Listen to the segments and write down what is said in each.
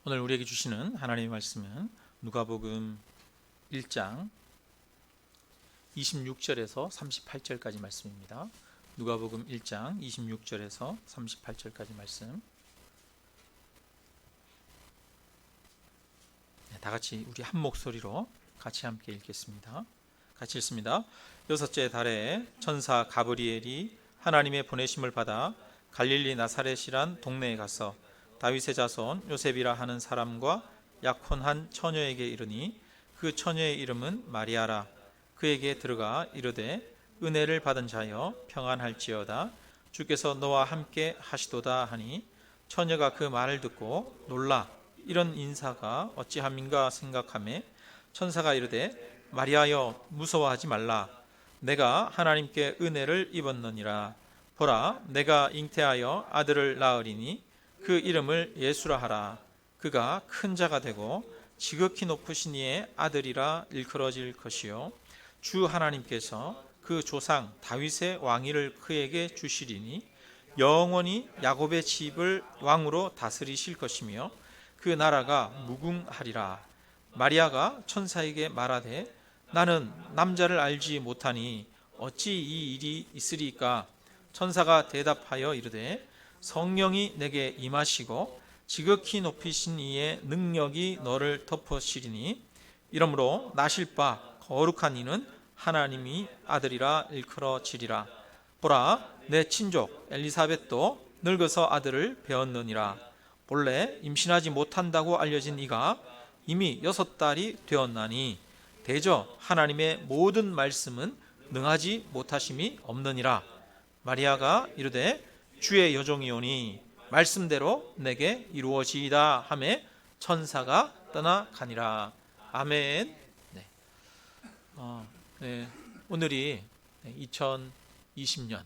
오늘 우리에게 주시는 하나님의 말씀은 누가복음 1장 26절에서 38절까지 말씀입니다. 누가복음 1장 26절에서 38절까지 말씀. 다 같이 우리 한 목소리로 같이 함께 읽겠습니다. 같이 읽습니다. 여섯째 달에 천사 가브리엘이 하나님의 보내심을 받아 갈릴리 나사렛이란 동네에 가서 다윗의 자손 요셉이라 하는 사람과 약혼한 처녀에게 이르니 그 처녀의 이름은 마리아라. 그에게 들어가 이르되 은혜를 받은 자여 평안할지어다. 주께서 너와 함께 하시도다 하니 처녀가 그 말을 듣고 놀라 이런 인사가 어찌함인가 생각하매 천사가 이르되 마리아여 무서워하지 말라. 내가 하나님께 은혜를 입었느니라. 보라 내가 잉태하여 아들을 낳으리니 그 이름을 예수라 하라. 그가 큰 자가 되고 지극히 높으신 이의 아들이라 일컬어질 것이요 주 하나님께서 그 조상 다윗의 왕위를 그에게 주시리니 영원히 야곱의 집을 왕으로 다스리실 것이며 그 나라가 무궁하리라. 마리아가 천사에게 말하되 나는 남자를 알지 못하니 어찌 이 일이 있으리까? 천사가 대답하여 이르되 성령이 내게 임하시고 지극히 높이신 이의 능력이 너를 덮으시리니 이러므로 나실 바 거룩한 이는 하나님이 아들이라 일컬어지리라. 보라 내 친족 엘리사벳도 늙어서 아들을 배었느니라. 본래 임신하지 못한다고 알려진 이가 이미 6달이 되었나니 대저 하나님의 모든 말씀은 능하지 못하심이 없느니라. 마리아가 이르되 주의 여종이오니 말씀대로 내게 이루어지이다 하매 천사가 떠나가니라. 아멘. 네. 네. 오늘이 2020년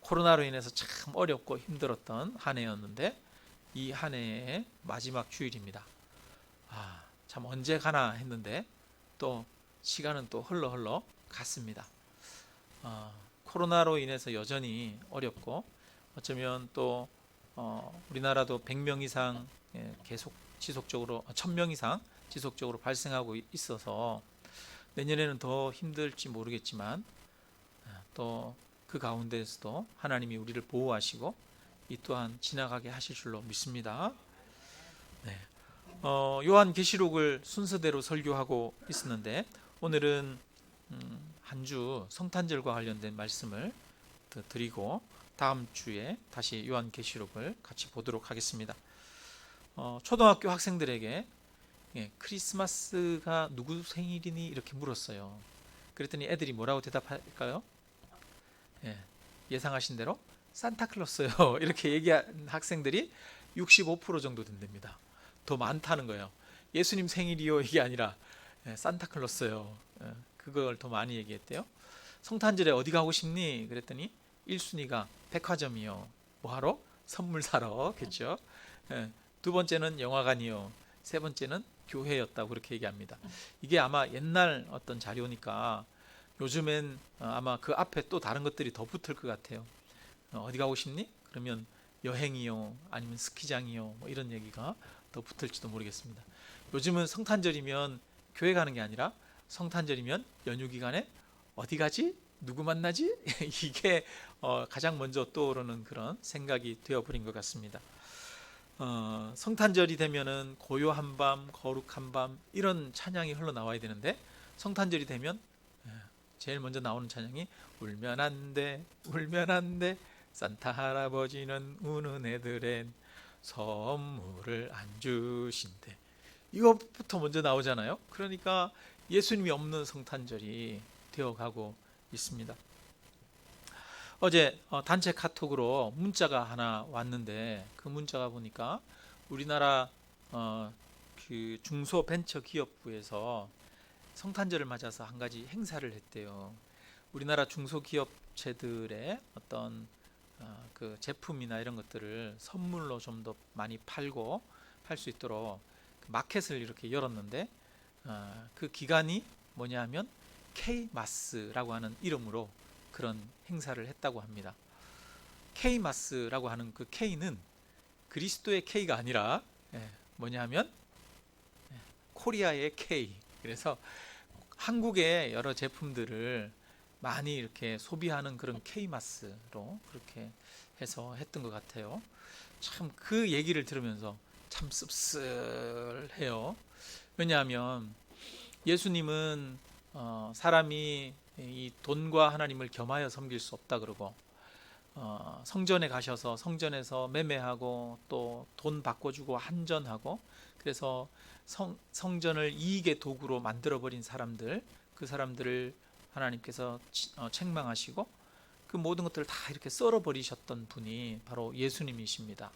코로나로 인해서 참 어렵고 힘들었던 한 해였는데 이 한 해의 마지막 주일입니다. 참 언제 가나 했는데 또 시간은 또 흘러 갔습니다. 코로나로 인해서 여전히 어렵고 어쩌면 또 우리나라도 100명 이상 계속 지속적으로 1000명 이상 지속적으로 발생하고 있어서 내년에는 더 힘들지 모르겠지만 또 그 가운데에서도 하나님이 우리를 보호하시고 이 또한 지나가게 하실 줄로 믿습니다. 네. 요한계시록을 순서대로 설교하고 있었는데 오늘은 한 주 성탄절과 관련된 말씀을 드리고 다음 주에 다시 요한계시록을 같이 보도록 하겠습니다. 초등학교 학생들에게 크리스마스가 누구 생일이니 이렇게 물었어요. 그랬더니 애들이 뭐라고 대답할까요? 예상하신 대로 산타클로스요 이렇게 얘기한 학생들이 65% 정도 된답니다. 더 많다는 거예요. 예수님 생일이요 이게 아니라 산타클로스요. 그걸 더 많이 얘기했대요. 성탄절에 어디 가고 싶니? 그랬더니 1순위가 백화점이요. 뭐하러? 선물 사러. 그렇죠? 두 번째는 영화관이요. 세 번째는 교회였다고 그렇게 얘기합니다. 이게 아마 옛날 어떤 자료니까 요즘엔 아마 그 앞에 또 다른 것들이 더 붙을 것 같아요. 어디 가고 싶니? 그러면 여행이요. 아니면 스키장이요. 뭐 이런 얘기가 더 붙을지도 모르겠습니다. 요즘은 성탄절이면 교회 가는 게 아니라 성탄절이면 연휴 기간에 어디 가지? 누구 만나지? 이게 가장 먼저 떠오르는 그런 생각이 되어버린 것 같습니다. 성탄절이 되면은 고요한 밤, 거룩한 밤 이런 찬양이 흘러나와야 되는데 성탄절이 되면 제일 먼저 나오는 찬양이 울면 안 돼, 울면 안 돼, 산타 할아버지는 우는 애들엔 선물을 안 주신대. 이것부터 먼저 나오잖아요. 그러니까 예수님이 없는 성탄절이 되어가고 있습니다. 어제 단체 카톡으로 문자가 하나 왔는데 그 문자가 보니까 우리나라 그 중소벤처기업부에서 성탄절을 맞아서 한 가지 행사를 했대요. 우리나라 중소기업체들의 어떤 그 제품이나 이런 것들을 선물로 좀 더 많이 팔고 할 수 있도록 마켓을 이렇게 열었는데 그 기간이 뭐냐 하면 K마스라고 하는 이름으로 그런 행사를 했다고 합니다. K마스라고 하는 그 K는 그리스도의 K가 아니라 뭐냐 하면 코리아의 K. 그래서 한국의 여러 제품들을 많이 이렇게 소비하는 그런 K마스로 그렇게 해서 했던 것 같아요. 참 그 얘기를 들으면서 참 씁쓸해요. 왜냐하면 예수님은 사람이 이 돈과 하나님을 겸하여 섬길 수 없다 그러고, 성전에 가셔서 성전에서 매매하고 또 돈 바꿔주고 한전하고, 그래서 성전을 이익의 도구로 만들어버린 사람들, 그 사람들을 하나님께서 책망하시고 그 모든 것들을 다 이렇게 썰어버리셨던 분이 바로 예수님이십니다.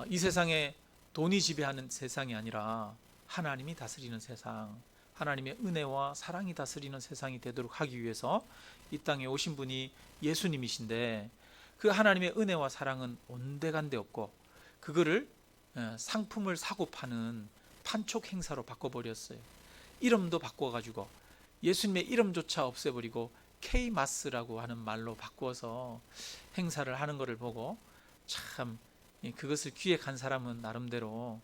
이 세상에 돈이 지배하는 세상이 아니라 하나님이 다스리는 세상, 하나님의 은혜와 사랑이 다스리는 세상이 되도록 하기 위해서 이 땅에 오신 분이 예수님이신데, 그 하나님의 은혜와 사랑은 온데간데 없고 그거를 상품을 사고 파는 판촉 행사로 바꿔버렸어요. 이름도 바꿔가지고 예수님의 이름조차 없애버리고 K마스라고 하는 말로 바꿔서 행사를 하는 것을 보고, 참 그것을 기획한 사람은 나름대로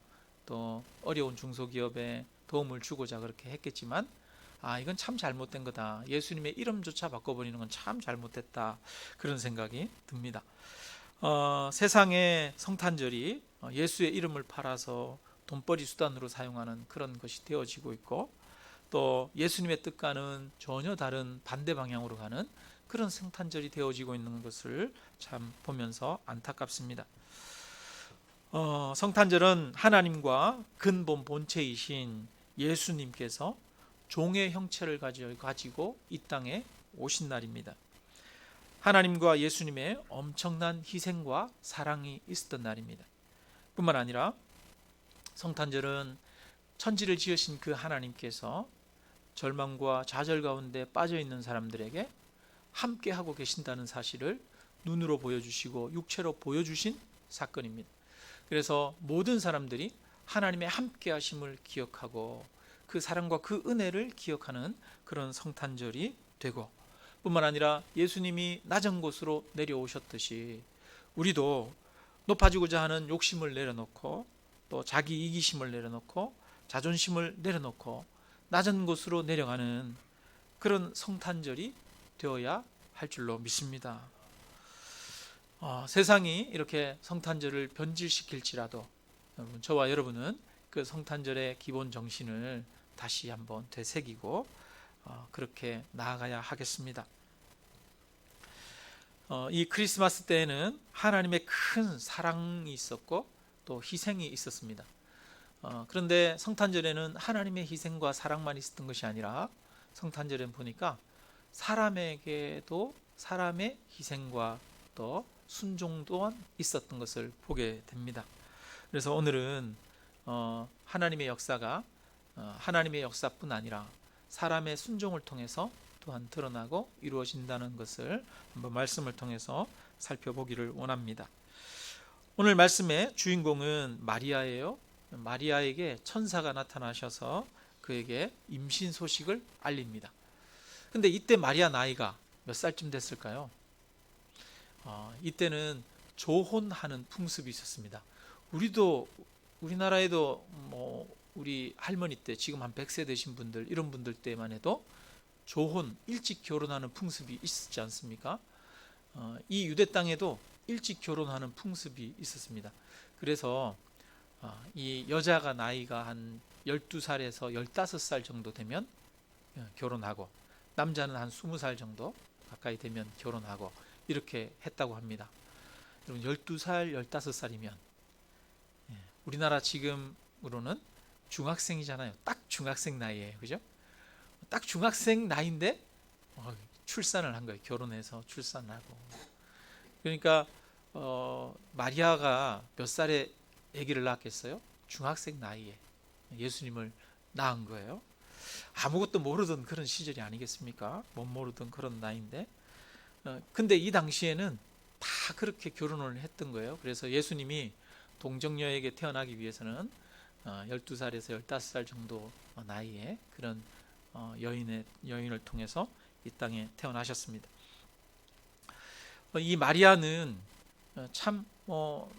또 어려운 중소기업에 도움을 주고자 그렇게 했겠지만, 이건 참 잘못된 거다. 예수님의 이름조차 바꿔버리는 건 참 잘못됐다. 그런 생각이 듭니다. 세상의 성탄절이 예수의 이름을 팔아서 돈벌이 수단으로 사용하는 그런 것이 되어지고 있고, 또 예수님의 뜻과는 전혀 다른 반대 방향으로 가는 그런 성탄절이 되어지고 있는 것을 참 보면서 안타깝습니다. 성탄절은 하나님과 근본 본체이신 예수님께서 종의 형체를 가지고 이 땅에 오신 날입니다. 하나님과 예수님의 엄청난 희생과 사랑이 있었던 날입니다. 뿐만 아니라 성탄절은 천지를 지으신 그 하나님께서 절망과 좌절 가운데 빠져 있는 사람들에게 함께 하고 계신다는 사실을 눈으로 보여주시고 육체로 보여주신 사건입니다. 그래서 모든 사람들이 하나님의 함께 하심을 기억하고 그 사랑과 그 은혜를 기억하는 그런 성탄절이 되고, 뿐만 아니라 예수님이 낮은 곳으로 내려오셨듯이 우리도 높아지고자 하는 욕심을 내려놓고 또 자기 이기심을 내려놓고 자존심을 내려놓고 낮은 곳으로 내려가는 그런 성탄절이 되어야 할 줄로 믿습니다. 세상이 이렇게 성탄절을 변질시킬지라도 저와 여러분은 그 성탄절의 기본 정신을 다시 한번 되새기고 그렇게 나아가야 하겠습니다. 이 크리스마스 때에는 하나님의 큰 사랑이 있었고 또 희생이 있었습니다. 그런데 성탄절에는 하나님의 희생과 사랑만 있었던 것이 아니라 성탄절엔 보니까 사람에게도 사람의 희생과 또 순종 또한 있었던 것을 보게 됩니다. 그래서 오늘은 하나님의 역사가 하나님의 역사뿐 아니라 사람의 순종을 통해서 또한 드러나고 이루어진다는 것을 한번 말씀을 통해서 살펴보기를 원합니다. 오늘 말씀의 주인공은 마리아예요. 마리아에게 천사가 나타나셔서 그에게 임신 소식을 알립니다. 근데 이때 마리아 나이가 몇 살쯤 됐을까요? 이때는 조혼하는 풍습이 있었습니다. 우리나라에도 우리 할머니 때, 지금 한 100세 되신 분들, 이런 분들 때만 해도 조혼, 일찍 결혼하는 풍습이 있었지 않습니까? 이 유대 땅에도 일찍 결혼하는 풍습이 있었습니다. 그래서 이 여자가 나이가 한 12살에서 15살 정도 되면 결혼하고, 남자는 한 20살 정도 가까이 되면 결혼하고 이렇게 했다고 합니다. 여러분 12살, 15살이면 우리나라 지금으로는 중학생이잖아요. 딱 중학생 나이에요. 그죠? 딱 중학생 나이인데 출산을 한 거예요. 결혼해서 출산하고. 그러니까 마리아가 몇 살에 아기를 낳았겠어요? 중학생 나이에 예수님을 낳은 거예요. 아무것도 모르던 그런 시절이 아니겠습니까? 못 모르던 그런 나이인데, 근데 이 당시에는 다 그렇게 결혼을 했던 거예요. 그래서 예수님이 동정녀에게 태어나기 위해서는 12살에서 15살 정도 나이에 그런 여인을 통해서 이 땅에 태어나셨습니다. 이 마리아는 참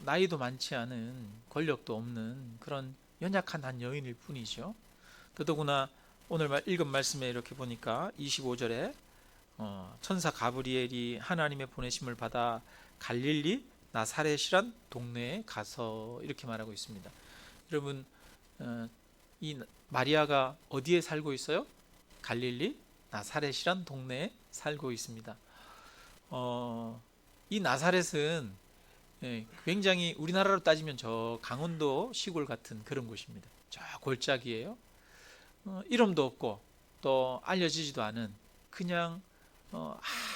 나이도 많지 않은, 권력도 없는 그런 연약한 한 여인일 뿐이죠. 더더구나 오늘 읽은 말씀에 이렇게 보니까 25절에 천사 가브리엘이 하나님의 보내심을 받아 갈릴리 나사렛이란 동네에 가서, 이렇게 말하고 있습니다. 여러분, 이 마리아가 어디에 살고 있어요? 갈릴리 나사렛이란 동네에 살고 있습니다. 이 나사렛은 굉장히 우리나라로 따지면 저 강원도 시골 같은 그런 곳입니다. 저 골짜기예요. 이름도 없고 또 알려지지도 않은, 그냥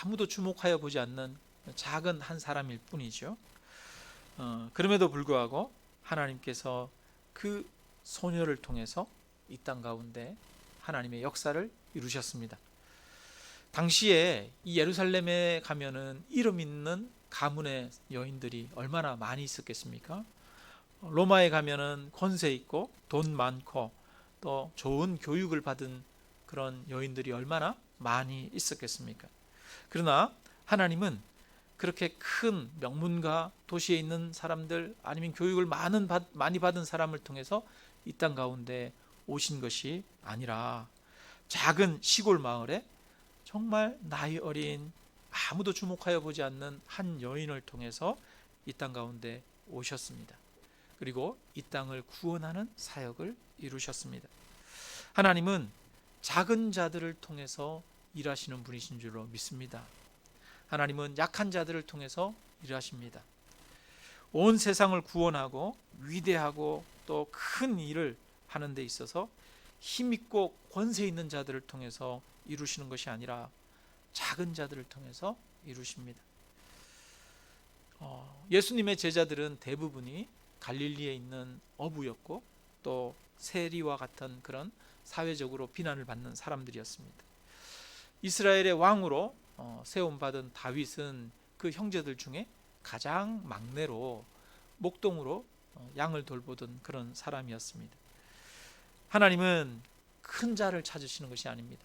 아무도 주목하여 보지 않는 작은 한 사람일 뿐이죠. 그럼에도 불구하고 하나님께서 그 소녀를 통해서 이 땅 가운데 하나님의 역사를 이루셨습니다. 당시에 이 예루살렘에 가면은 이름 있는 가문의 여인들이 얼마나 많이 있었겠습니까? 로마에 가면은 권세 있고 돈 많고 또 좋은 교육을 받은 그런 여인들이 얼마나 많이 있었겠습니까? 그러나 하나님은 그렇게 큰 명문가, 도시에 있는 사람들, 아니면 교육을 많이 받은 사람을 통해서 이 땅 가운데 오신 것이 아니라 작은 시골 마을에 정말 나이 어린, 아무도 주목하여 보지 않는 한 여인을 통해서 이 땅 가운데 오셨습니다. 그리고 이 땅을 구원하는 사역을 이루셨습니다. 하나님은 작은 자들을 통해서 일하시는 분이신 줄로 믿습니다. 하나님은 약한 자들을 통해서 일하십니다. 온 세상을 구원하고 위대하고 또 큰 일을 하는 데 있어서 힘있고 권세 있는 자들을 통해서 이루시는 것이 아니라 작은 자들을 통해서 이루십니다. 예수님의 제자들은 대부분이 갈릴리에 있는 어부였고 또 세리와 같은 그런 사회적으로 비난을 받는 사람들이었습니다. 이스라엘의 왕으로 세움받은 다윗은 그 형제들 중에 가장 막내로 목동으로 양을 돌보던 그런 사람이었습니다. 하나님은 큰 자를 찾으시는 것이 아닙니다.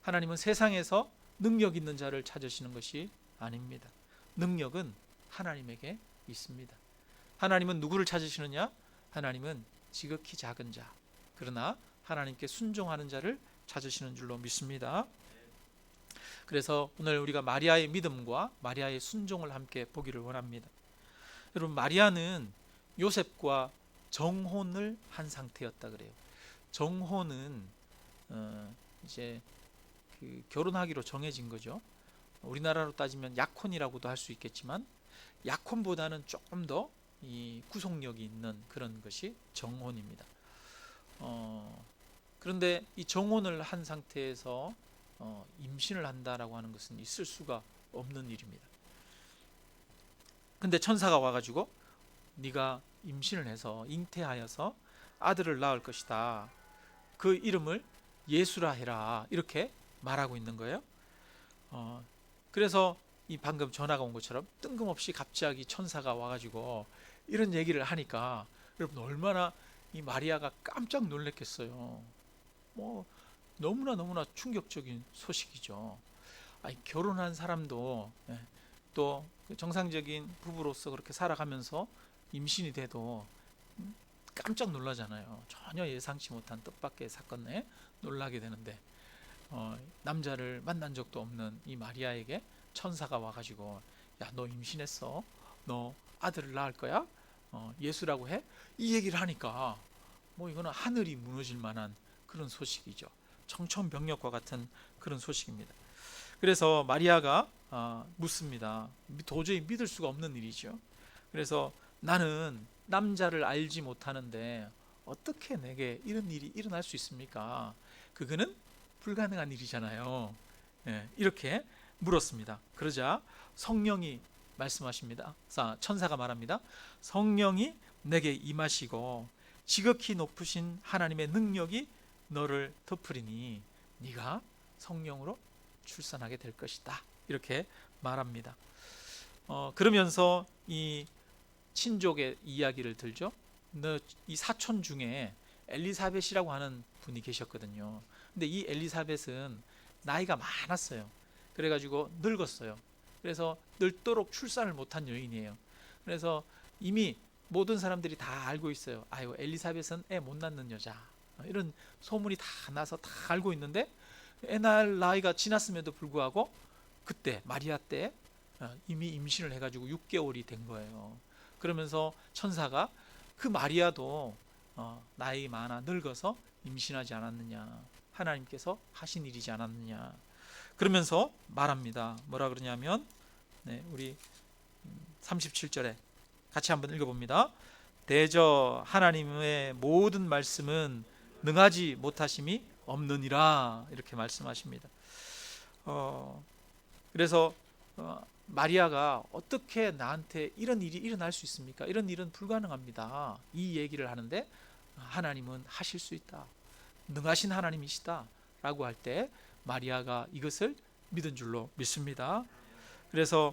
하나님은 세상에서 능력 있는 자를 찾으시는 것이 아닙니다. 능력은 하나님에게 있습니다. 하나님은 누구를 찾으시느냐? 하나님은 지극히 작은 자, 그러나 하나님께 순종하는 자를 찾으시는 줄로 믿습니다. 그래서 오늘 우리가 마리아의 믿음과 마리아의 순종을 함께 보기를 원합니다. 여러분, 마리아는 요셉과 정혼을 한 상태였다 그래요. 정혼은 이제 결혼하기로 정해진 거죠. 우리나라로 따지면 약혼이라고도 할 수 있겠지만 약혼보다는 조금 더 이 구속력이 있는 그런 것이 정혼입니다. 그런데 이 정혼을 한 상태에서 임신을 한다라고 하는 것은 있을 수가 없는 일입니다. 근데 천사가 와가지고 네가 임신을 해서 잉태하여서 아들을 낳을 것이다. 그 이름을 예수라 해라. 이렇게 말하고 있는 거예요. 그래서 이 방금 전화가 온 것처럼 뜬금없이 갑자기 천사가 와가지고 이런 얘기를 하니까 여러분 얼마나 이 마리아가 깜짝 놀랐겠어요. 너무나 충격적인 소식이죠. 결혼한 사람도 또 정상적인 부부로서 그렇게 살아가면서 임신이 돼도 깜짝 놀라잖아요. 전혀 예상치 못한 뜻밖의 사건에 놀라게 되는데 남자를 만난 적도 없는 이 마리아에게 천사가 와가지고 야, 너 임신했어? 너 아들을 낳을 거야? 예수라고 해? 이 얘기를 하니까 이거는 하늘이 무너질 만한 그런 소식이죠. 청천벽력과 같은 그런 소식입니다. 그래서 마리아가 묻습니다. 도저히 믿을 수가 없는 일이죠. 그래서 나는 남자를 알지 못하는데 어떻게 내게 이런 일이 일어날 수 있습니까? 그거는 불가능한 일이잖아요. 이렇게 물었습니다. 그러자 성령이 말씀하십니다. 천사가 말합니다. 성령이 내게 임하시고 지극히 높으신 하나님의 능력이 너를 덮으리니 네가 성령으로 출산하게 될 것이다. 이렇게 말합니다. 그러면서 이 친족의 이야기를 들죠. 이 사촌 중에 엘리사벳이라고 하는 분이 계셨거든요. 근데 이 엘리사벳은 나이가 많았어요. 그래가지고 늙었어요. 그래서 늙도록 출산을 못한 여인이에요. 그래서 이미 모든 사람들이 다 알고 있어요. 아유, 엘리사벳은 애 못 낳는 여자, 이런 소문이 다 나서 다 알고 있는데, 애 낳을 나이가 지났음에도 불구하고 그때 마리아 때 이미 임신을 해가지고 6개월이 된 거예요. 그러면서 천사가 그 마리아도 나이 많아 늙어서 임신하지 않았느냐, 하나님께서 하신 일이지 않았느냐, 그러면서 말합니다. 뭐라 그러냐면, 우리 37절에 같이 한번 읽어봅니다. 대저 하나님의 모든 말씀은 능하지 못하심이 없느니라, 이렇게 말씀하십니다. 그래서 마리아가 어떻게 나한테 이런 일이 일어날 수 있습니까? 이런 일은 불가능합니다. 이 얘기를 하는데 하나님은 하실 수 있다, 능하신 하나님이시다 라고 할 때 마리아가 이것을 믿은 줄로 믿습니다. 그래서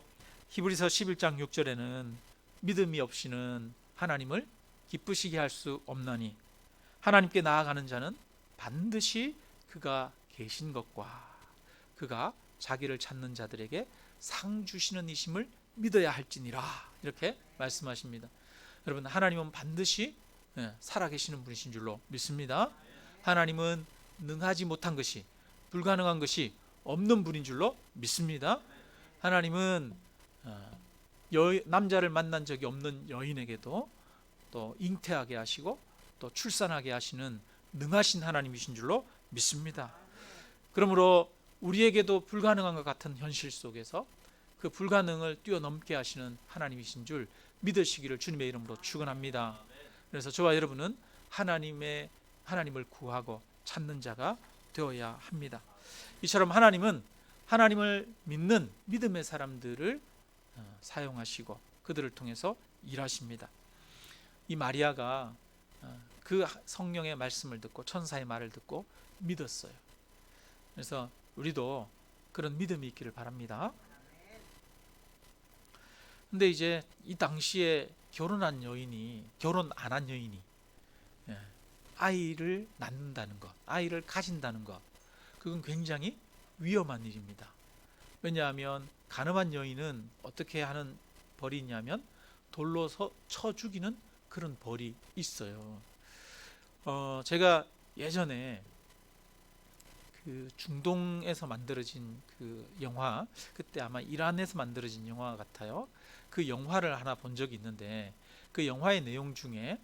히브리서 11장 6절에는 믿음이 없이는 하나님을 기쁘시게 할 수 없나니 하나님께 나아가는 자는 반드시 그가 계신 것과 그가 자기를 찾는 자들에게 상 주시는 이심을 믿어야 할지니라, 이렇게 말씀하십니다. 여러분, 하나님은 반드시 살아계시는 분이신 줄로 믿습니다. 하나님은 능하지 못한 것이, 불가능한 것이 없는 분인 줄로 믿습니다. 하나님은 남자를 만난 적이 없는 여인에게도 또 잉태하게 하시고 또 출산하게 하시는 능하신 하나님이신 줄로 믿습니다. 그러므로 우리에게도 불가능한 것 같은 현실 속에서 그 불가능을 뛰어넘게 하시는 하나님이신 줄 믿으시기를 주님의 이름으로 축원합니다. 그래서 저와 여러분은 하나님을 구하고 찾는 자가 되어야 합니다. 이처럼 하나님은 하나님을 믿는 믿음의 사람들을 사용하시고 그들을 통해서 일하십니다. 이 마리아가 그 성령의 말씀을 듣고 천사의 말을 듣고 믿었어요. 그래서 우리도 그런 믿음이 있기를 바랍니다. 근데 이제 이 당시에 결혼 안 한 여인이 아이를 낳는다는 것, 아이를 가진다는 것, 그건 굉장히 위험한 일입니다. 왜냐하면 간음한 여인은 어떻게 하는 벌이 있냐면 돌로 쳐 죽이는 그런 벌이 있어요. 제가 예전에 그 중동에서 만들어진 그 영화, 그때 아마 이란에서 만들어진 영화 같아요. 그 영화를 하나 본 적이 있는데 그 영화의 내용 중에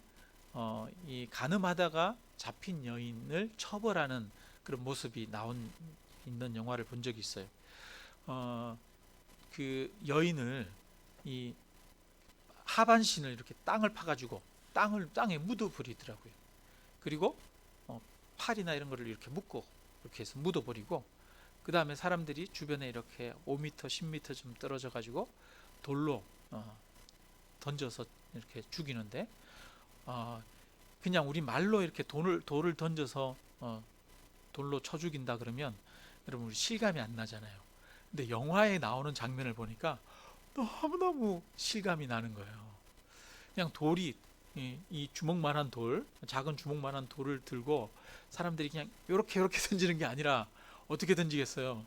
이 간음하다가 잡힌 여인을 처벌하는 그런 모습이 있는 영화를 본 적이 있어요. 그 여인을 이 하반신을 이렇게 땅을 파가지고 땅에 묻어버리더라고요. 그리고 팔이나 이런 거를 이렇게 묶고 이렇게 해서 묻어버리고, 그 다음에 사람들이 주변에 이렇게 5m, 10m 좀 떨어져 가지고 돌로 던져서 이렇게 죽이는데, 그냥 우리 말로 이렇게 돌을 던져서 돌로 쳐 죽인다 그러면 여러분 우리 실감이 안 나잖아요. 근데 영화에 나오는 장면을 보니까 너무너무 실감이 나는 거예요. 그냥 돌이 이 주먹만한 돌, 작은 주먹만한 돌을 들고 사람들이 그냥 이렇게 던지는 게 아니라 어떻게 던지겠어요?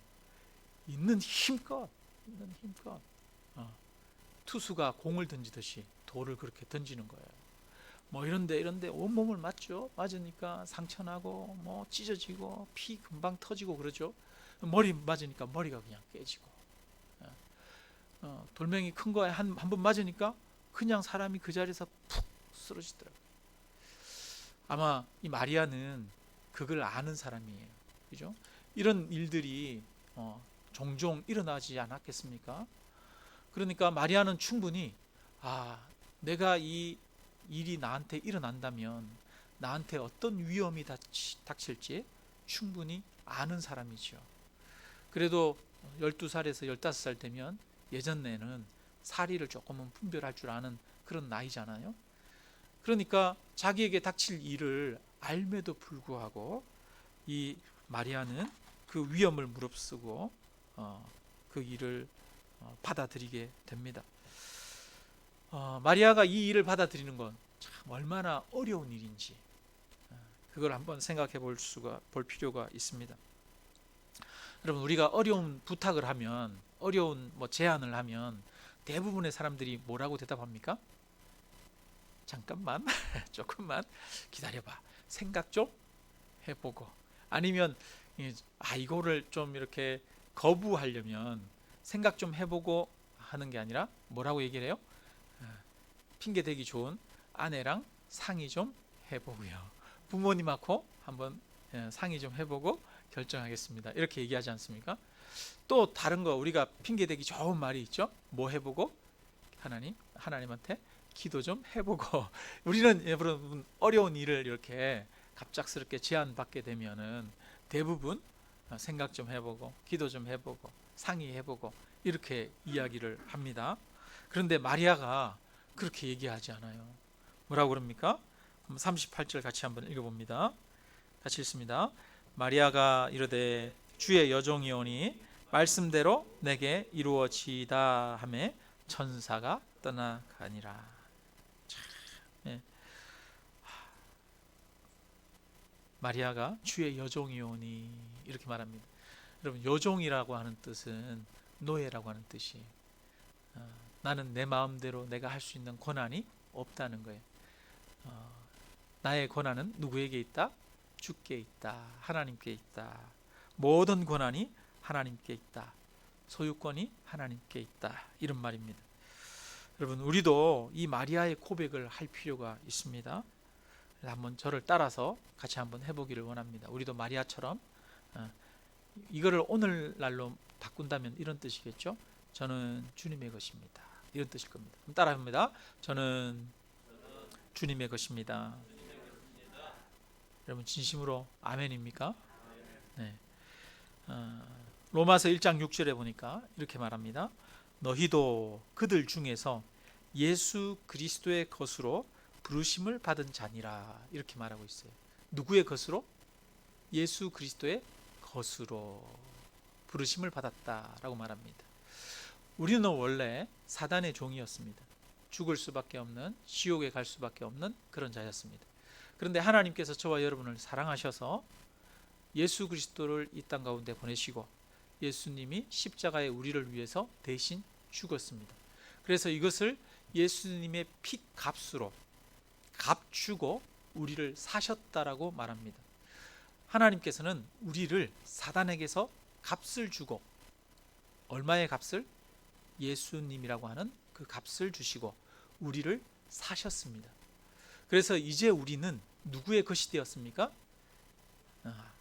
있는 힘껏 투수가 공을 던지듯이 돌을 그렇게 던지는 거예요. 뭐 이런데 온몸을 맞죠. 맞으니까 상처나고 뭐 찢어지고 피 금방 터지고 그러죠. 머리 맞으니까 머리가 그냥 깨지고, 돌멩이 큰 거에 한 번 맞으니까 그냥 사람이 그 자리에서 푹 쓰러지더라고요. 아마 이 마리아는 그걸 아는 사람이에요. 그죠? 이런 일들이 종종 일어나지 않았겠습니까? 그러니까 마리아는 충분히 내가 이 일이 나한테 일어난다면 나한테 어떤 위험이 닥칠지 충분히 아는 사람이죠. 그래도 12살에서 15살 되면 예전에는 사리를 조금은 분별할 줄 아는 그런 나이잖아요. 그러니까 자기에게 닥칠 일을 알매도 불구하고 이 마리아는 그 위험을 무릅쓰고 그 일을 받아들이게 됩니다. 마리아가 이 일을 받아들이는 건 참 얼마나 어려운 일인지 그걸 한번 생각해 볼 필요가 있습니다. 여러분, 우리가 어려운 부탁을 하면, 어려운 제안을 하면 대부분의 사람들이 뭐라고 대답합니까? 잠깐만, 조금만 기다려봐. 생각 좀 해보고. 아니면 이거를 좀 이렇게 거부하려면 생각 좀 해보고 하는 게 아니라 뭐라고 얘기를 해요? 핑계 대기 좋은 아내랑 상의 좀 해보고요. 부모님하고 한번 상의 좀 해보고 결정하겠습니다. 이렇게 얘기하지 않습니까? 또 다른 거 우리가 핑계 대기 좋은 말이 있죠. 뭐 해보고? 하나님한테 기도 좀 해보고. 우리는 여러분 어려운 일을 이렇게 갑작스럽게 제안받게 되면은 대부분 생각 좀 해보고 기도 좀 해보고 상의해보고 이렇게 이야기를 합니다. 그런데 마리아가 그렇게 얘기하지 않아요. 뭐라고 그럽니까? 38절 같이 한번 읽어봅니다. 같이 읽습니다. 마리아가 이르되 주의 여종이오니 말씀대로 내게 이루어지이다 하매 천사가 떠나가니라. 네. 마리아가 주의 여종이오니 이렇게 말합니다. 여러분, 여종이라고 하는 뜻은 노예라고 하는 뜻이에요. 나는 내 마음대로 내가 할 수 있는 권한이 없다는 거예요. 나의 권한은 누구에게 있다? 주께 있다. 하나님께 있다. 모든 권한이 하나님께 있다. 소유권이 하나님께 있다. 이런 말입니다. 여러분, 우리도 이 마리아의 고백을 할 필요가 있습니다. 한번 저를 따라서 같이 한번 해보기를 원합니다. 우리도 마리아처럼 이거를 오늘날로 바꾼다면 이런 뜻이겠죠. 저는 주님의 것입니다. 이런 뜻일 겁니다. 따라합니다. 저는 주님의 것입니다. 여러분, 진심으로 아멘입니까? 네. 로마서 1장 6절에 보니까 이렇게 말합니다. 너희도 그들 중에서 예수 그리스도의 것으로 부르심을 받은 자니라. 이렇게 말하고 있어요. 누구의 것으로? 예수 그리스도의 것으로 부르심을 받았다라고 말합니다. 우리는 원래 사단의 종이었습니다. 죽을 수밖에 없는, 지옥에 갈 수밖에 없는 그런 자였습니다. 그런데 하나님께서 저와 여러분을 사랑하셔서 예수 그리스도를 이 땅 가운데 보내시고 예수님이 십자가에 우리를 위해서 대신 죽었습니다. 그래서 이것을 예수님의 피 값으로 값주고 우리를 사셨다라고 말합니다. 하나님께서는 우리를 사단에게서 값을 주고, 얼마의 값을? 예수님이라고 하는 그 값을 주시고 우리를 사셨습니다. 그래서 이제 우리는 누구의 것이 되었습니까?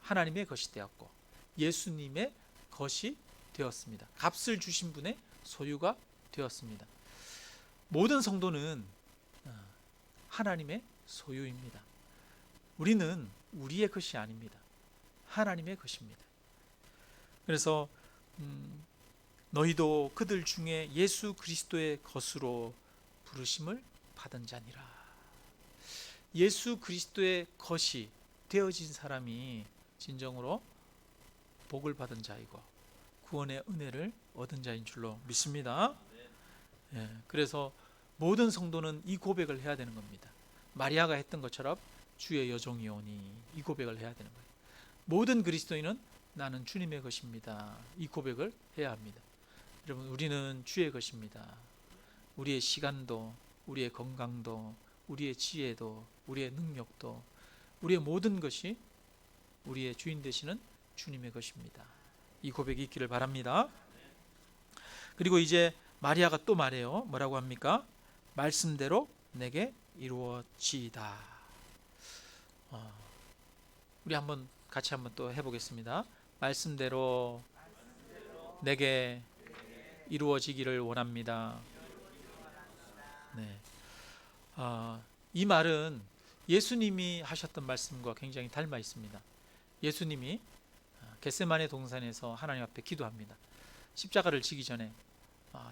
하나님의 것이 되었고 예수님의 것이 되었습니다. 값을 주신 분의 소유가 되었습니다. 모든 성도는 하나님의 소유입니다. 우리는 우리의 것이 아닙니다. 하나님의 것입니다. 그래서 너희도 그들 중에 예수 그리스도의 것으로 부르심을 받은 자니라. 예수 그리스도의 것이 되어진 사람이 진정으로 복을 받은 자이고 구원의 은혜를 얻은 자인 줄로 믿습니다. 그래서 모든 성도는 이 고백을 해야 되는 겁니다. 마리아가 했던 것처럼 주의 여종이오니 이 고백을 해야 되는 거예요. 모든 그리스도인은 나는 주님의 것입니다. 이 고백을 해야 합니다. 여러분, 우리는 주의 것입니다. 우리의 시간도, 우리의 건강도, 우리의 지혜도, 우리의 능력도, 우리의 모든 것이 우리의 주인 되시는 주님의 것입니다. 이 고백이 있기를 바랍니다. 그리고 이제 마리아가 또 말해요. 뭐라고 합니까? 말씀대로 내게 이루어지이다. 우리 한번 같이 한번 또 해보겠습니다. 말씀대로 내게 이루어지기를 원합니다. 네. 이 말은 예수님이 하셨던 말씀과 굉장히 닮아 있습니다. 예수님이 겟세마네 동산에서 하나님 앞에 기도합니다. 십자가를 지기 전에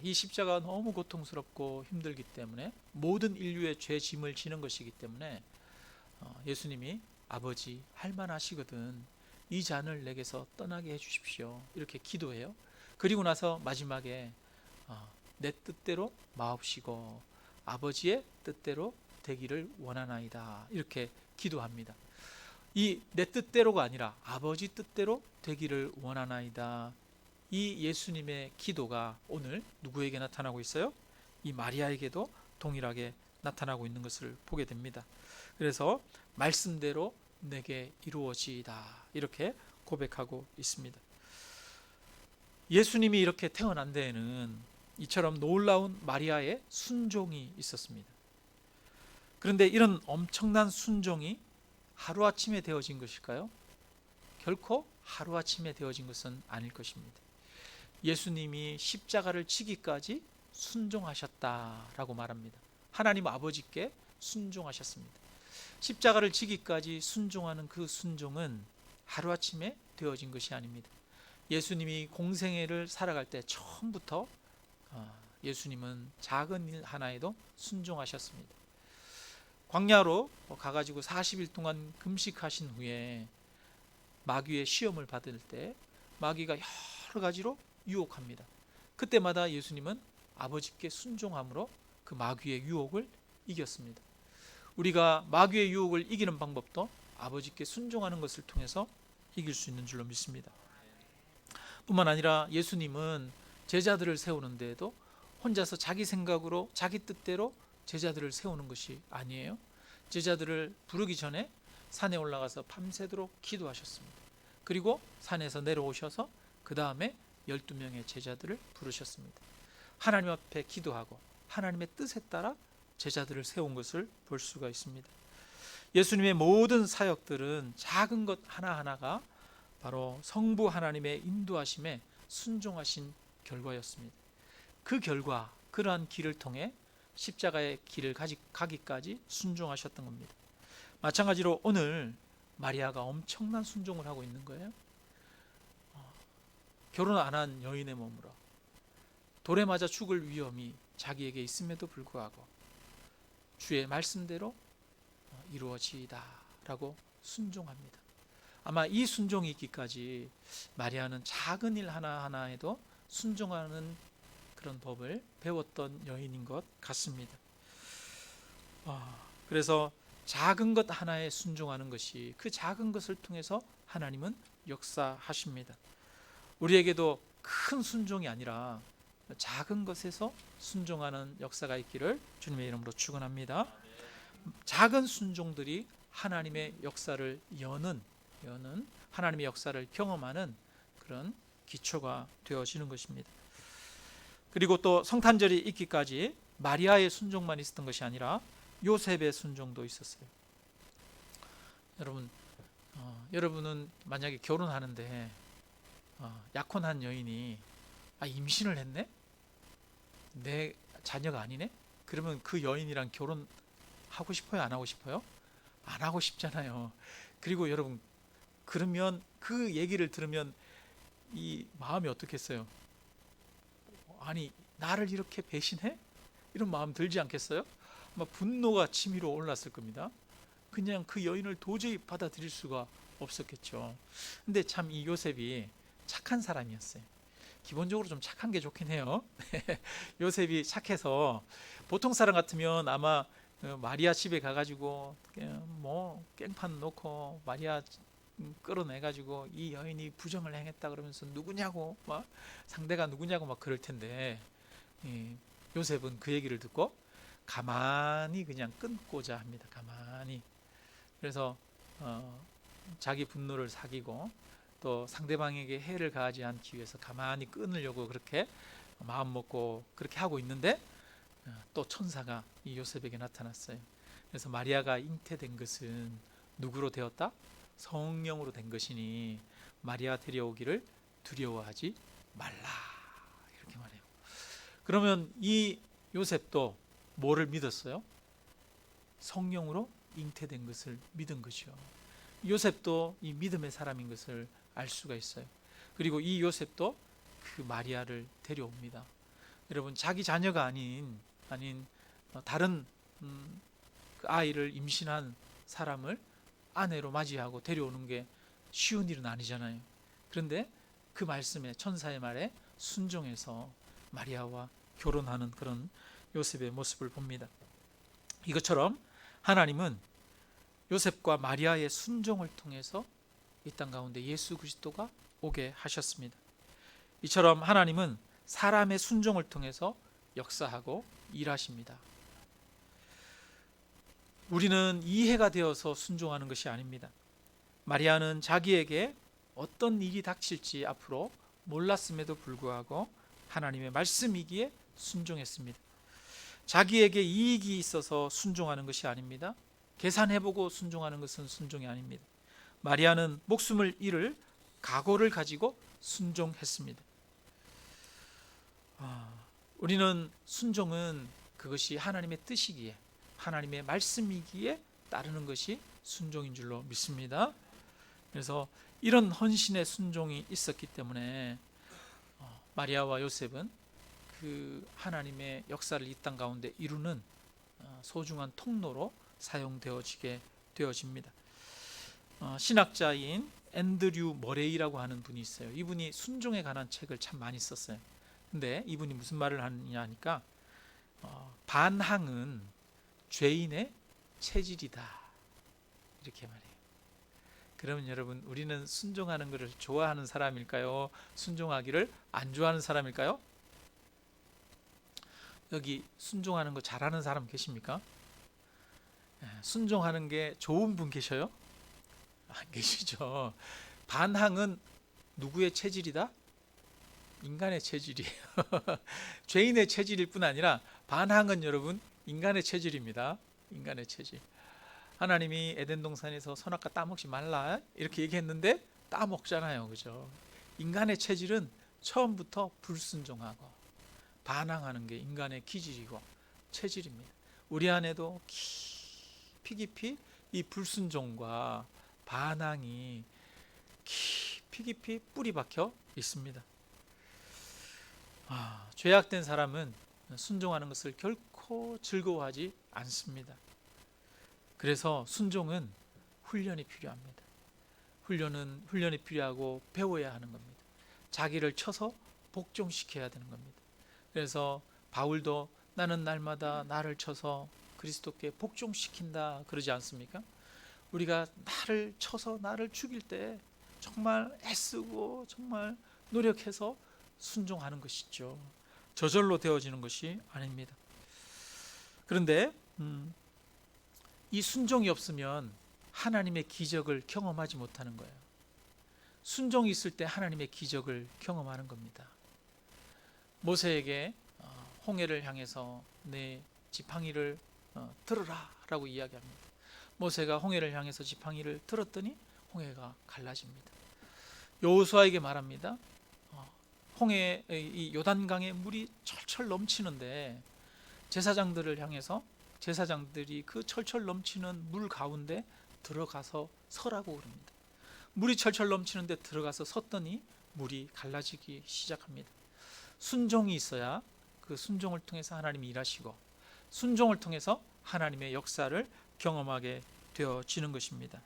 이 십자가가 너무 고통스럽고 힘들기 때문에 모든 인류의 죄 짐을 지는 것이기 때문에 예수님이 아버지 할만하시거든 이 잔을 내게서 떠나게 해주십시오 이렇게 기도해요. 그리고 나서 마지막에 내 뜻대로 마옵시고 아버지의 뜻대로 되기를 원하나이다 이렇게 기도합니다. 이 내 뜻대로가 아니라 아버지 뜻대로 되기를 원하나이다 이 예수님의 기도가 오늘 누구에게 나타나고 있어요? 이 마리아에게도 동일하게 나타나고 있는 것을 보게 됩니다. 그래서 말씀대로 내게 이루어지이다, 이렇게 고백하고 있습니다. 예수님이 이렇게 태어난 데에는 이처럼 놀라운 마리아의 순종이 있었습니다. 그런데 이런 엄청난 순종이 하루아침에 되어진 것일까요? 결코 하루아침에 되어진 것은 아닐 것입니다. 예수님이 십자가를 지기까지 순종하셨다라고 말합니다. 하나님 아버지께 순종하셨습니다. 십자가를 지기까지 순종하는 그 순종은 하루아침에 되어진 것이 아닙니다. 예수님이 공생애를 살아갈 때 처음부터 예수님은 작은 일 하나에도 순종하셨습니다. 광야로 가가지고 40일 동안 금식하신 후에 마귀의 시험을 받을 때 마귀가 여러 가지로 유혹합니다. 그때마다 예수님은 아버지께 순종함으로 그 마귀의 유혹을 이겼습니다. 우리가 마귀의 유혹을 이기는 방법도 아버지께 순종하는 것을 통해서 이길 수 있는 줄로 믿습니다. 뿐만 아니라 예수님은 제자들을 세우는 데에도 혼자서 자기 생각으로 자기 뜻대로 제자들을 세우는 것이 아니에요. 제자들을 부르기 전에 산에 올라가서 밤새도록 기도하셨습니다. 그리고 산에서 내려오셔서 그 다음에 12명의 제자들을 부르셨습니다. 하나님 앞에 기도하고 하나님의 뜻에 따라 제자들을 세운 것을 볼 수가 있습니다. 예수님의 모든 사역들은 작은 것 하나하나가 바로 성부 하나님의 인도하심에 순종하신 결과였습니다. 그 결과, 그러한 길을 통해 십자가의 길을 가기까지 순종하셨던 겁니다. 마찬가지로 오늘 마리아가 엄청난 순종을 하고 있는 거예요. 결혼 안 한 여인의 몸으로 돌에 맞아 죽을 위험이 자기에게 있음에도 불구하고 주의 말씀대로 이루어지이다 라고 순종합니다. 아마 이 순종이 있기까지 마리아는 작은 일 하나하나에도 순종하는 그런 법을 배웠던 여인인 것 같습니다. 그래서 작은 것 하나에 순종하는 것이, 그 작은 것을 통해서 하나님은 역사하십니다. 우리에게도 큰 순종이 아니라 작은 것에서 순종하는 역사가 있기를 주님의 이름으로 축원합니다. 작은 순종들이 하나님의 역사를 여는 하나님의 역사를 경험하는 그런 기초가 되어지는 것입니다. 그리고 또 성탄절이 있기까지 마리아의 순종만 있었던 것이 아니라 요셉의 순종도 있었어요. 여러분은 만약에 결혼하는데 약혼한 여인이 임신을 했네? 내 자녀가 아니네? 그러면 그 여인이랑 결혼하고 싶어요? 안 하고 싶어요? 안 하고 싶잖아요. 그리고 여러분, 그러면 그 얘기를 들으면 이 마음이 어떻겠어요? 아니, 나를 이렇게 배신해? 이런 마음 들지 않겠어요? 아마 분노가 치밀어 올랐을 겁니다. 그냥 그 여인을 도저히 받아들일 수가 없었겠죠. 근데 참 이 요셉이 착한 사람이었어요. 기본적으로 좀 착한 게 좋긴 해요. 요셉이 착해서 보통 사람 같으면 아마 마리아 집에 가가지고 뭐 깽판 놓고 마리아 끌어내가지고 이 여인이 부정을 행했다 그러면서 누구냐고 막 상대가 누구냐고 막 그럴 텐데, 요셉은 그 얘기를 듣고 가만히 그냥 끊고자 합니다. 가만히. 그래서 자기 분노를 사귀고 또 상대방에게 해를 가하지 않기 위해서 가만히 끊으려고 그렇게 마음 먹고 그렇게 하고 있는데 또 천사가 이 요셉에게 나타났어요. 그래서 마리아가 잉태된 것은 누구로 되었다? 성령으로 된 것이니 마리아 데려오기를 두려워하지 말라, 이렇게 말해요. 그러면 이 요셉도 뭐를 믿었어요? 성령으로 잉태된 것을 믿은 것이요. 요셉도 이 믿음의 사람인 것을 알 수가 있어요. 그리고 이 요셉도 그 마리아를 데려옵니다. 여러분, 자기 자녀가 아닌 다른 그 아이를 임신한 사람을 아내로 맞이하고 데려오는 게 쉬운 일은 아니잖아요. 그런데 그 말씀에, 천사의 말에 순종해서 마리아와 결혼하는 그런 요셉의 모습을 봅니다. 이것처럼 하나님은 요셉과 마리아의 순종을 통해서 이 땅 가운데 예수 그리스도가 오게 하셨습니다. 이처럼 하나님은 사람의 순종을 통해서 역사하고 일하십니다. 우리는 이해가 되어서 순종하는 것이 아닙니다. 마리아는 자기에게 어떤 일이 닥칠지 앞으로 몰랐음에도 불구하고 하나님의 말씀이기에 순종했습니다. 자기에게 이익이 있어서 순종하는 것이 아닙니다. 계산해보고 순종하는 것은 순종이 아닙니다. 마리아는 목숨을 잃을 각오를 가지고 순종했습니다. 우리는 순종은 그것이 하나님의 뜻이기에, 하나님의 말씀이기에 따르는 것이 순종인 줄로 믿습니다. 그래서 이런 헌신의 순종이 있었기 때문에 마리아와 요셉은 그 하나님의 역사를 이 땅 가운데 이루는 소중한 통로로 사용되어지게 되어집니다. 신학자인 앤드류 머레이라고 하는 분이 있어요. 이분이 순종에 관한 책을 참 많이 썼어요. 근데 이분이 무슨 말을 하느냐 하니까 반항은 죄인의 체질이다, 이렇게 말해요. 그러면 여러분, 우리는 순종하는 것을 좋아하는 사람일까요? 순종하기를 안 좋아하는 사람일까요? 여기 순종하는 거 잘하는 사람 계십니까? 순종하는 게 좋은 분 계셔요? 안 계시죠. 반항은 누구의 체질이다? 인간의 체질이에요. 죄인의 체질일 뿐 아니라 반항은 여러분 인간의 체질입니다. 인간의 체질. 하나님이 에덴 동산에서 선악과 따먹지 말라 이렇게 얘기했는데 따먹잖아요, 그죠? 인간의 체질은 처음부터 불순종하고 반항하는 게 인간의 기질이고 체질입니다. 우리 안에도 깊이 이 불순종과 반항이 깊이 뿌리 박혀 있습니다. 죄악된 사람은 순종하는 것을 결코 즐거워하지 않습니다. 그래서 순종은 훈련이 필요합니다. 훈련이 필요하고 배워야 하는 겁니다. 자기를 쳐서 복종시켜야 되는 겁니다. 그래서 바울도 나는 날마다 나를 쳐서 그리스도께 복종시킨다 그러지 않습니까? 우리가 나를 쳐서 나를 죽일 때 정말 애쓰고 정말 노력해서 순종하는 것이죠. 저절로 되어지는 것이 아닙니다. 그런데 이 순종이 없으면 하나님의 기적을 경험하지 못하는 거예요. 순종이 있을 때 하나님의 기적을 경험하는 겁니다. 모세에게 홍해를 향해서 내 지팡이를 들어라 라고 이야기합니다. 모세가 홍해를 향해서 지팡이를 들었더니 홍해가 갈라집니다. 여호수아에게 말합니다. 홍해 이 요단강에 물이 철철 넘치는데 제사장들을 향해서 제사장들이 그 철철 넘치는 물 가운데 들어가서 서라고 그럽니다. 물이 철철 넘치는데 들어가서 섰더니 물이 갈라지기 시작합니다. 순종이 있어야 그 순종을 통해서 하나님이 일하시고 순종을 통해서 하나님의 역사를 경험하게 되어지는 것입니다.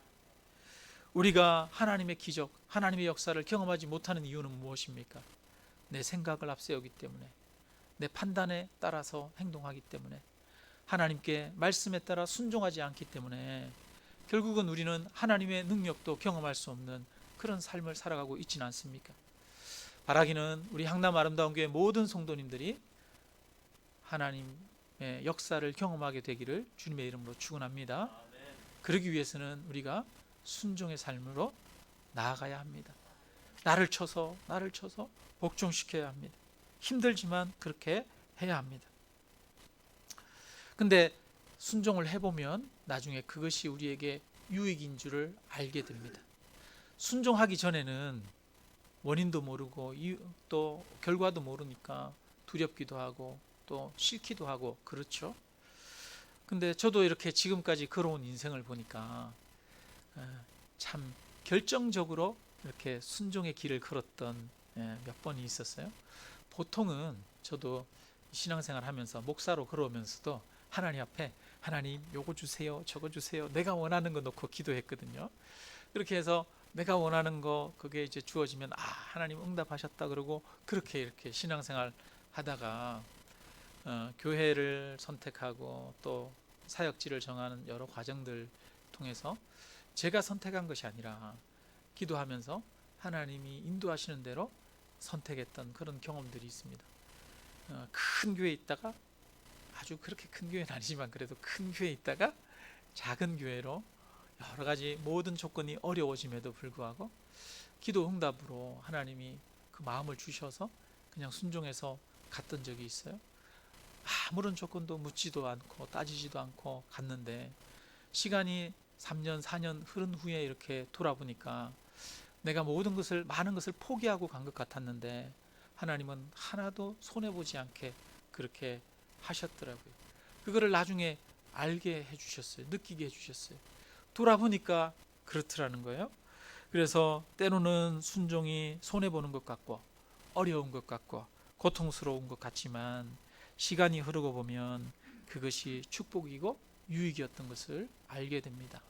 우리가 하나님의 기적, 하나님의 역사를 경험하지 못하는 이유는 무엇입니까? 내 생각을 앞세우기 때문에, 내 판단에 따라서 행동하기 때문에, 하나님께 말씀에 따라 순종하지 않기 때문에 결국은 우리는 하나님의 능력도 경험할 수 없는 그런 삶을 살아가고 있지는 않습니까? 바라기는 우리 향남 아름다운 교회 모든 성도님들이 하나님의 역사를 경험하게 되기를 주님의 이름으로 축원합니다. 그러기 위해서는 우리가 순종의 삶으로 나아가야 합니다. 나를 쳐서 복종시켜야 합니다. 힘들지만 그렇게 해야 합니다. 근데 순종을 해보면 나중에 그것이 우리에게 유익인 줄을 알게 됩니다. 순종하기 전에는 원인도 모르고 또 결과도 모르니까 두렵기도 하고 또 싫기도 하고 그렇죠. 근데 저도 이렇게 지금까지 걸어온 인생을 보니까 참 결정적으로 이렇게 순종의 길을 걸었던 몇 번이 있었어요. 보통은 저도 신앙생활 하면서 목사로 걸어오면서도 하나님 앞에 하나님 요거 주세요 저거 주세요 내가 원하는 거 놓고 기도했거든요. 그렇게 해서 내가 원하는 거 그게 이제 주어지면 하나님 응답하셨다 그러고 그렇게 이렇게 신앙생활 하다가 교회를 선택하고 또 사역지를 정하는 여러 과정들 통해서 제가 선택한 것이 아니라 기도하면서 하나님이 인도하시는 대로 선택했던 그런 경험들이 있습니다. 큰 교회에 있다가, 아주 그렇게 큰 교회는 아니지만 그래도 큰 교회에 있다가 작은 교회로, 여러 가지 모든 조건이 어려워짐에도 불구하고 기도 응답으로 하나님이 그 마음을 주셔서 그냥 순종해서 갔던 적이 있어요. 아무런 조건도 묻지도 않고 따지지도 않고 갔는데, 시간이 3년 4년 흐른 후에 이렇게 돌아보니까 내가 모든 것을, 많은 것을 포기하고 간 것 같았는데 하나님은 하나도 손해보지 않게 그렇게 하셨더라고요. 그거를 나중에 알게 해주셨어요. 느끼게 해주셨어요. 돌아보니까 그렇더라는 거예요. 그래서 때로는 순종이 손해보는 것 같고 어려운 것 같고 고통스러운 것 같지만, 시간이 흐르고 보면 그것이 축복이고 유익이었던 것을 알게 됩니다.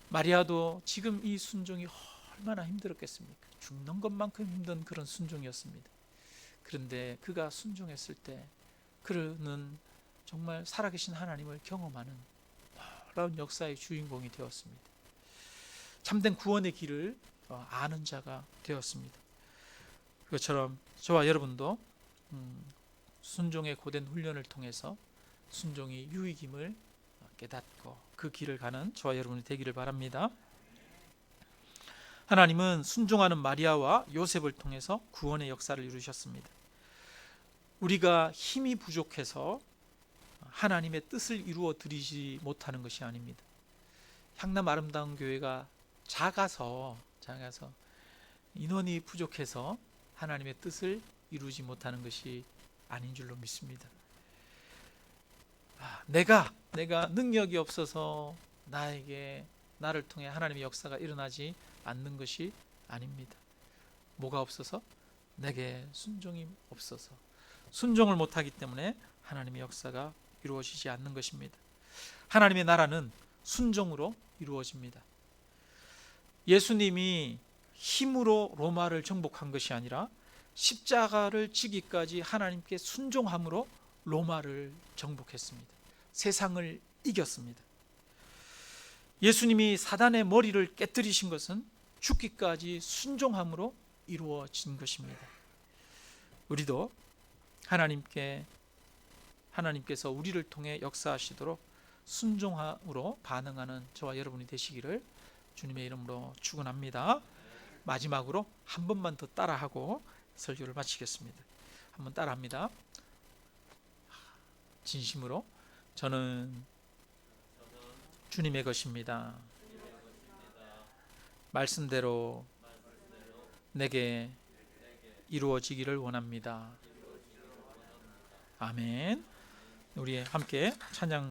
마리아도 지금 이 순종이 얼마나 힘들었겠습니까? 죽는 것만큼 힘든 그런 순종이었습니다. 그런데 그가 순종했을 때 그는 정말 살아계신 하나님을 경험하는 놀라운 역사의 주인공이 되었습니다. 참된 구원의 길을 아는 자가 되었습니다. 그것처럼 저와 여러분도 순종의 고된 훈련을 통해서 순종이 유익임을 깨닫고 그 길을 가는 저와 여러분이 되기를 바랍니다. 하나님은 순종하는 마리아와 요셉을 통해서 구원의 역사를 이루셨습니다. 우리가 힘이 부족해서 하나님의 뜻을 이루어 드리지 못하는 것이 아닙니다. 향남 아름다운 교회가 작아서 인원이 부족해서 하나님의 뜻을 이루지 못하는 것이 아닌 줄로 믿습니다. 내가 능력이 없어서 나를 통해 하나님의 역사가 일어나지 않는 것이 아닙니다. 뭐가 없어서? 내게 순종이 없어서, 순종을 못하기 때문에 하나님의 역사가 이루어지지 않는 것입니다. 하나님의 나라는 순종으로 이루어집니다. 예수님이 힘으로 로마를 정복한 것이 아니라 십자가를 지기까지 하나님께 순종함으로 로마를 정복했습니다. 세상을 이겼습니다. 예수님이 사단의 머리를 깨뜨리신 것은 죽기까지 순종함으로 이루어진 것입니다. 우리도 하나님께서 우리를 통해 역사하시도록 순종함으로 반응하는 저와 여러분이 되시기를 주님의 이름으로 축원합니다. 마지막으로 한 번만 더 따라하고 설교를 마치겠습니다. 한번 따라합니다. 진심으로, 저는 주님의 것입니다. 말씀대로 내게 이루어지기를 원합니다. 아멘. 우리 함께 찬양